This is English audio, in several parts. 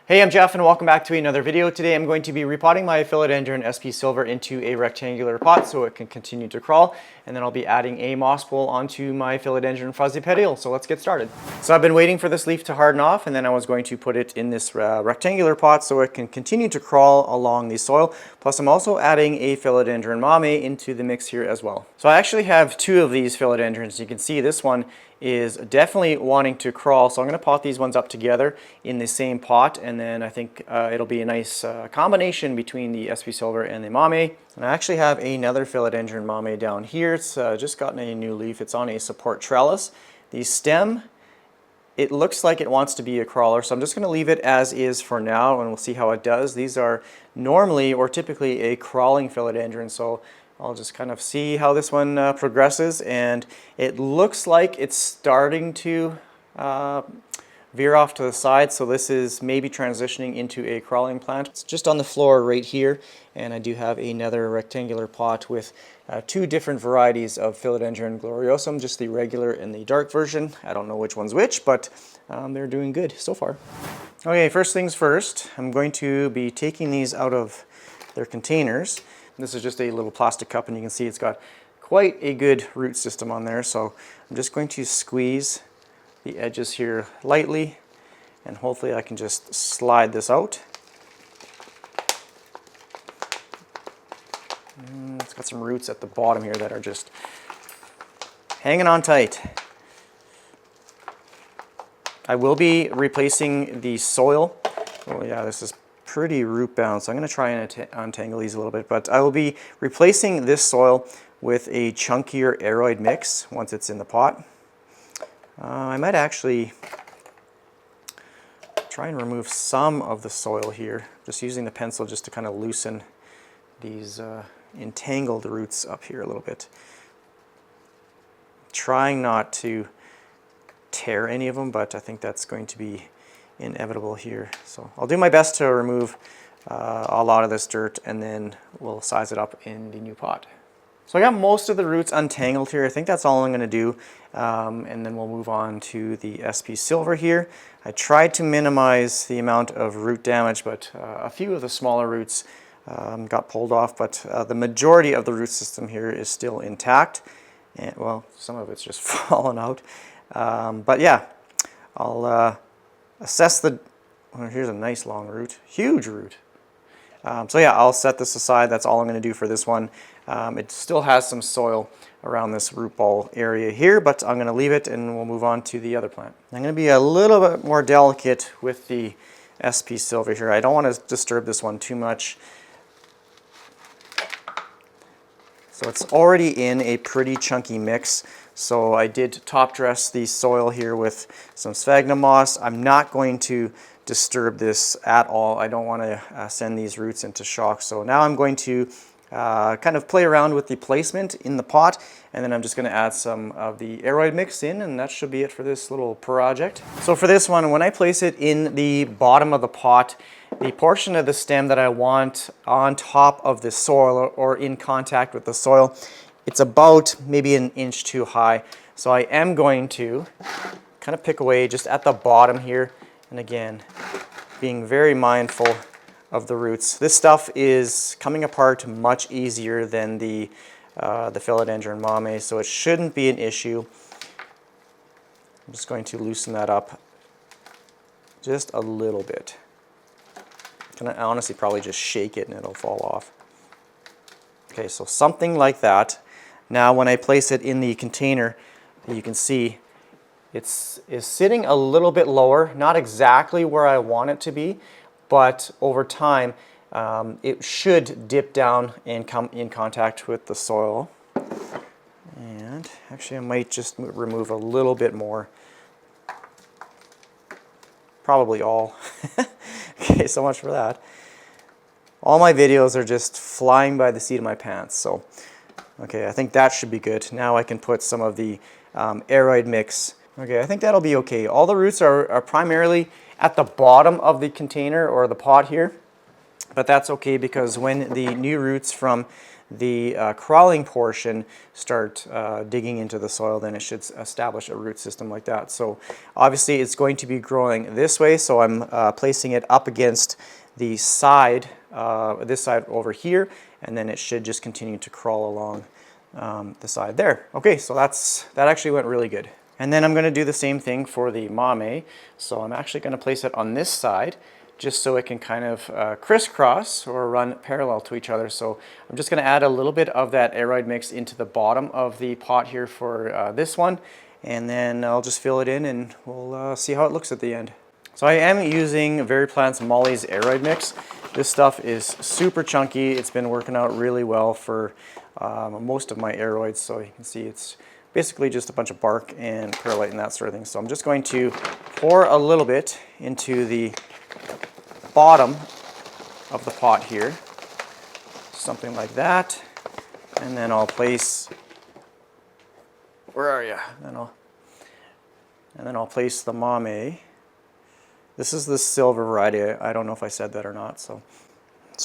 Hey, I'm Jeff and welcome back to another video. Today I'm going to be repotting my philodendron SP Silver into a rectangular pot so it can continue to crawl, and then I'll be adding a moss bowl onto my philodendron fuzzy petiole. So let's get started. So I've been waiting for this leaf to harden off, and then I was going to put it in this rectangular pot so it can continue to crawl along the soil. Plus I'm also adding a philodendron mame into the mix here as well. So I actually have two of these philodendrons. You can see this one is definitely wanting to crawl, so I'm going to pot these ones up together in the same pot, and then I think it'll be a nice combination between the SP Silver and the mame. And I actually have another philodendron mame down here. It's just gotten a new leaf. It's on a support trellis. The stem, it looks like it wants to be a crawler, so I'm just going to leave it as is for now, and we'll see how it does. These are normally or typically a crawling philodendron, so I'll just kind of see how this one progresses, and it looks like it's starting to veer off to the side, so this is maybe transitioning into a crawling plant. It's just on the floor right here, and I do have another rectangular pot with two different varieties of philodendron gloriosum, just the regular and the dark version. I don't know which one's which, but they're doing good so far. Okay, first things first, I'm going to be taking these out of their containers. This is just a little plastic cup, and you can see it's got quite a good root system on there. So I'm just going to squeeze the edges here lightly, and hopefully I can just slide this out. It's got some roots at the bottom here that are just hanging on tight. I will be replacing the soil. Oh yeah, this is pretty root bound, so I'm going to try and untangle these a little bit, but I will be replacing this soil with a chunkier aeroid mix once it's in the pot. I might actually try and remove some of the soil here, just using the pencil just to kind of loosen these entangled roots up here a little bit. Trying not to tear any of them, but I think that's going to be inevitable here. So I'll do my best to remove a lot of this dirt, and then we'll size it up in the new pot. So I got most of the roots untangled here. I think that's all I'm going to do, and then we'll move on to the SP Silver here. I tried to minimize the amount of root damage, but a few of the smaller roots got pulled off, but the majority of the root system here is still intact, and well, some of it's just fallen out. But yeah, I'll assess the, well, here's a nice long root, huge root. So yeah, I'll set this aside. That's all I'm going to do for this one. It still has some soil around this root ball area here, but I'm going to leave it and we'll move on to the other plant. I'm going to be a little bit more delicate with the SP Silver here. I don't want to disturb this one too much. So it's already in a pretty chunky mix. So I did top dress the soil here with some sphagnum moss. I'm not going to disturb this at all. I don't want to send these roots into shock. So now I'm going to kind of play around with the placement in the pot, and then I'm just going to add some of the aeroid mix in, and that should be it for this little project. So for this one, when I place it in the bottom of the pot, the portion of the stem that I want on top of the soil or in contact with the soil, it's about maybe an inch too high. So I am going to kind of pick away just at the bottom here, and again, being very mindful of the roots. This stuff is coming apart much easier than the philodendron mame, so it shouldn't be an issue. I'm just going to loosen that up just a little bit. Can I honestly probably just shake it and it'll fall off. Okay, so something like that. Now when I place it in the container, you can see it's sitting a little bit lower, not exactly where I want it to be, but over time it should dip down and come in contact with the soil. And actually I might just remove a little bit more. Probably all. Okay, so much for that. All my videos are just flying by the seat of my pants, so okay, I think that should be good. Now I can put some of the aeroid mix. Okay, I think that'll be okay. All the roots are primarily at the bottom of the container or the pot here. But that's okay, because when the new roots from the crawling portion start digging into the soil, then it should establish a root system like that. So obviously it's going to be growing this way, so I'm placing it up against the side, this side over here, and then it should just continue to crawl along the side there. Okay, so that actually went really good. And then I'm going to do the same thing for the mame. So I'm actually going to place it on this side, just so it can kind of crisscross or run parallel to each other. So I'm just going to add a little bit of that aroid mix into the bottom of the pot here for this one, and then I'll just fill it in and we'll see how it looks at the end. So I am using VeryPlants Molly's aroid mix. This stuff is super chunky. It's been working out really well for most of my aroids. So you can see it's basically just a bunch of bark and perlite and that sort of thing. So I'm just going to pour a little bit into the bottom of the pot here, something like that, and then I'll place, where are you? And then I'll place the mame. This is the silver variety. I don't know if I said that or not. So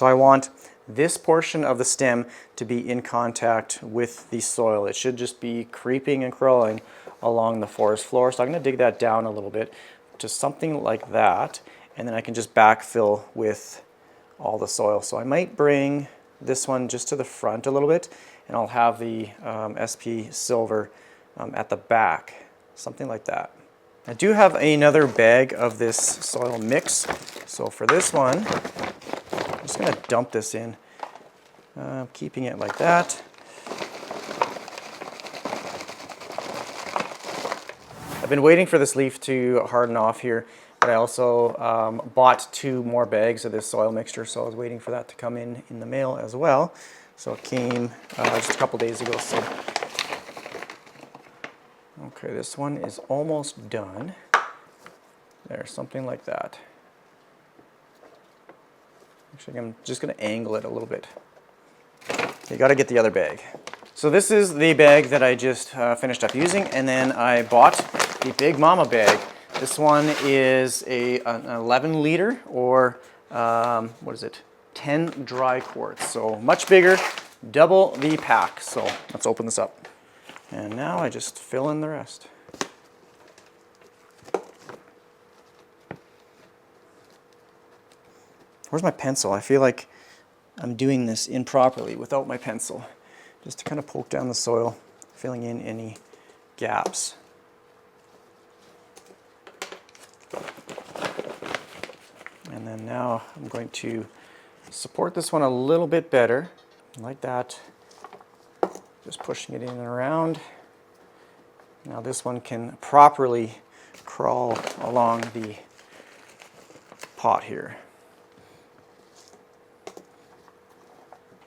I want this portion of the stem to be in contact with the soil. It should just be creeping and crawling along the forest floor. So I'm going to dig that down a little bit to something like that, and then I can just backfill with all the soil. So I might bring this one just to the front a little bit, and I'll have the SP silver at the back, something like that. I do have another bag of this soil mix. So for this one, I'm just going to dump this in, keeping it like that. I've been waiting for this leaf to harden off here, but I also bought 2 more bags of this soil mixture, so I was waiting for that to come in the mail as well. So it came just a couple days ago. So okay, this one is almost done. There's something like that. Actually, I'm just going to angle it a little bit. You got to get the other bag. So this is the bag that I just finished up using, and then I bought the Big Mama bag. This one is an 11 liter, or what is it, 10 dry quarts. So much bigger, double the pack. So let's open this up. And now I just fill in the rest. Where's my pencil? I feel like I'm doing this improperly without my pencil. Just to kind of poke down the soil, filling in any gaps. And then now I'm going to support this one a little bit better, like that. Just pushing it in and around. Now this one can properly crawl along the pot here.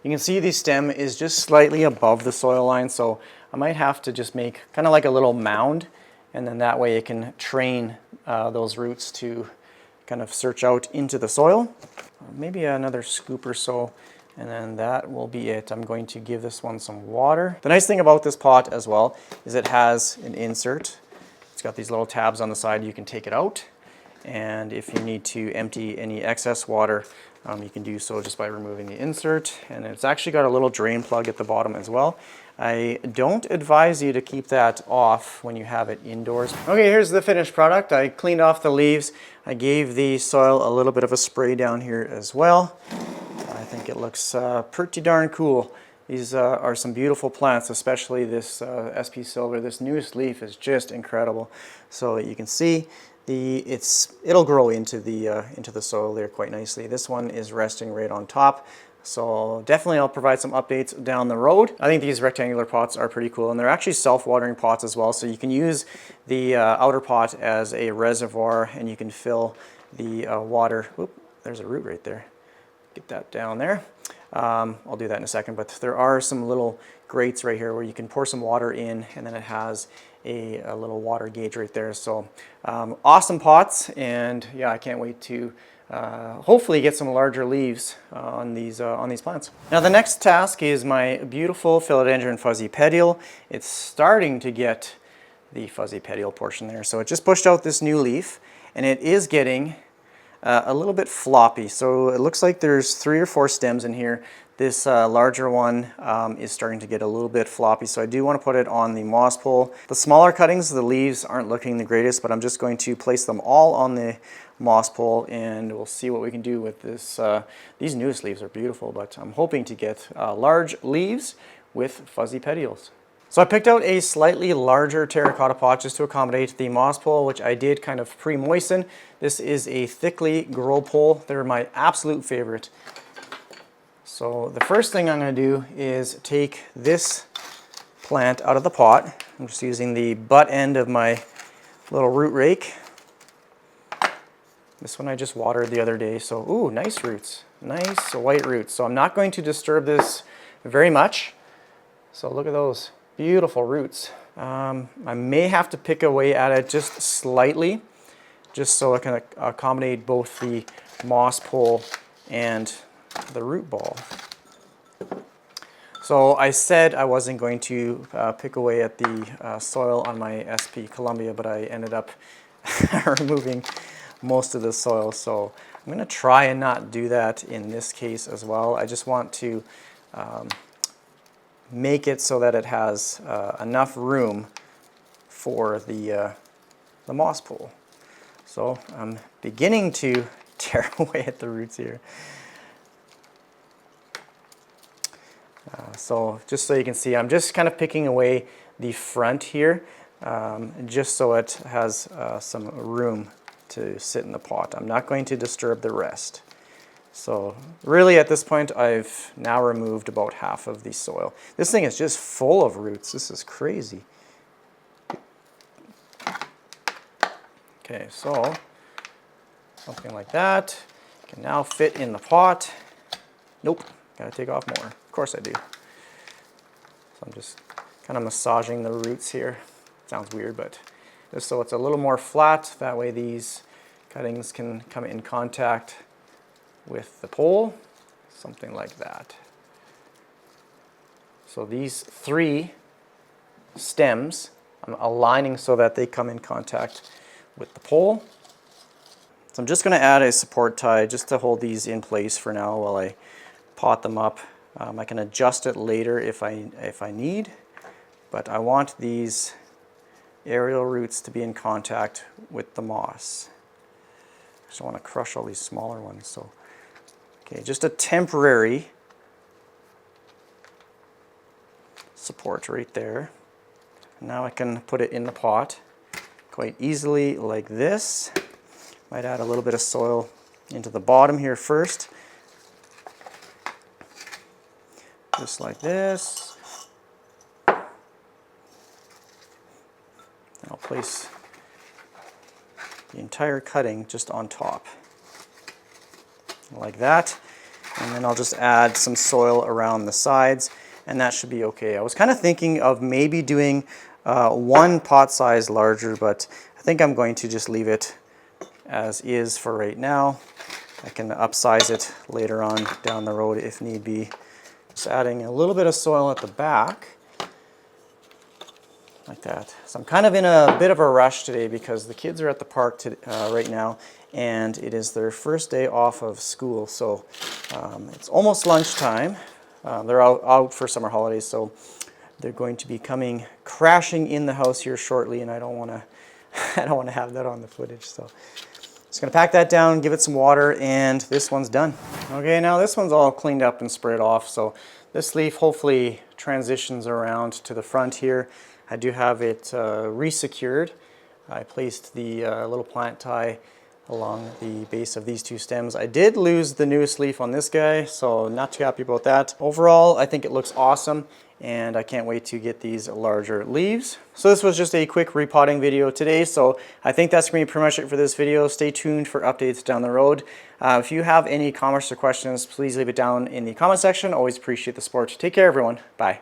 You can see the stem is just slightly above the soil line, so I might have to just make kind of like a little mound, and then that way it can train those roots to kind of search out into the soil. Maybe another scoop or so, and then that will be it. I'm going to give this one some water. The nice thing about this pot as well is it has an insert. It's got these little tabs on the side. You can take it out, and if you need to empty any excess water, you can do so just by removing the insert. And it's actually got a little drain plug at the bottom as well. I don't advise you to keep that off when you have it indoors. Okay, here's the finished product. I cleaned off the leaves. I gave the soil a little bit of a spray down here as well. I think it looks pretty darn cool. These are some beautiful plants, especially this SP Silver. This newest leaf is just incredible. So you can see it'll grow into the soil there quite nicely. This one is resting right on top. So definitely I'll provide some updates down the road. I think these rectangular pots are pretty cool, and they're actually self-watering pots as well. So you can use the outer pot as a reservoir, and you can fill the water. Oop, there's a root right there. Get that down there. I'll do that in a second, but there are some little grates right here where you can pour some water in, and then it has a little water gauge right there. So awesome pots, and yeah, I can't wait to hopefully get some larger leaves on these plants. Now the next task is my beautiful philodendron fuzzy petiole. It's starting to get the fuzzy petiole portion there. So it just pushed out this new leaf, and it is getting a little bit floppy. So it looks like there's 3 or 4 stems in here. This larger one is starting to get a little bit floppy, so I do want to put it on the moss pole. The smaller cuttings, the leaves aren't looking the greatest, but I'm just going to place them all on the moss pole, and we'll see what we can do with this. These newest leaves are beautiful, but I'm hoping to get large leaves with fuzzy petioles. So I picked out a slightly larger terracotta pot just to accommodate the moss pole, which I did kind of pre-moisten. This is a THICCLY grow pole. They're my absolute favorite. So the first thing I'm going to do is take this plant out of the pot. I'm just using the butt end of my little root rake. This one I just watered the other day, so ooh, nice roots, nice white roots. So I'm not going to disturb this very much. So look at those beautiful roots. I may have to pick away at it just slightly, just so I can accommodate both the moss pole and the root ball. So I said I wasn't going to pick away at the soil on my SP Columbia, but I ended up removing most of the soil. So I'm going to try and not do that in this case as well. I just want to make it so that it has enough room for the moss pole. So I'm beginning to tear away at the roots here. So just so you can see, I'm just kind of picking away the front here, just so it has some room to sit in the pot. I'm not going to disturb the rest. So really at this point I've now removed about half of the soil. This thing is just full of roots. This is crazy. Okay, so something like that can now fit in the pot. Nope, gotta take off more. Of course I do. So I'm just kind of massaging the roots here. Sounds weird, but just so it's a little more flat, that way these cuttings can come in contact with the pole, something like that. So these 3 stems, I'm aligning so that they come in contact with the pole. So I'm just going to add a support tie just to hold these in place for now while I pot them up. I can adjust it later if I need, but I want these aerial roots to be in contact with the moss. I just want to crush all these smaller ones. So, okay, just a temporary support right there. Now I can put it in the pot quite easily like this. Might add a little bit of soil into the bottom here first. Just like this. I'll place the entire cutting just on top, like that. And then I'll just add some soil around the sides, and that should be okay. I was kind of thinking of maybe doing one pot size larger, but I think I'm going to just leave it as is for right now. I can upsize it later on down the road if need be. Just adding a little bit of soil at the back, like that. So I'm kind of in a bit of a rush today because the kids are at the park right now, and it is their first day off of school. So it's almost lunchtime. They're out for summer holidays, so they're going to be coming crashing in the house here shortly, and I don't want to have that on the footage. So just gonna pack that down, give it some water, and this one's done. Okay, now this one's all cleaned up and sprayed off, so this leaf hopefully transitions around to the front here. I do have it re-secured. I placed the little plant tie along the base of these 2 stems. I did lose the newest leaf on this guy, so not too happy about that. Overall, I think it looks awesome, and I can't wait to get these larger leaves. So this was just a quick repotting video today, so I think that's going to be pretty much it for this video. Stay tuned for updates down the road. If you have any comments or questions, please leave it down in the comment section. Always appreciate the support. Take care, everyone. Bye.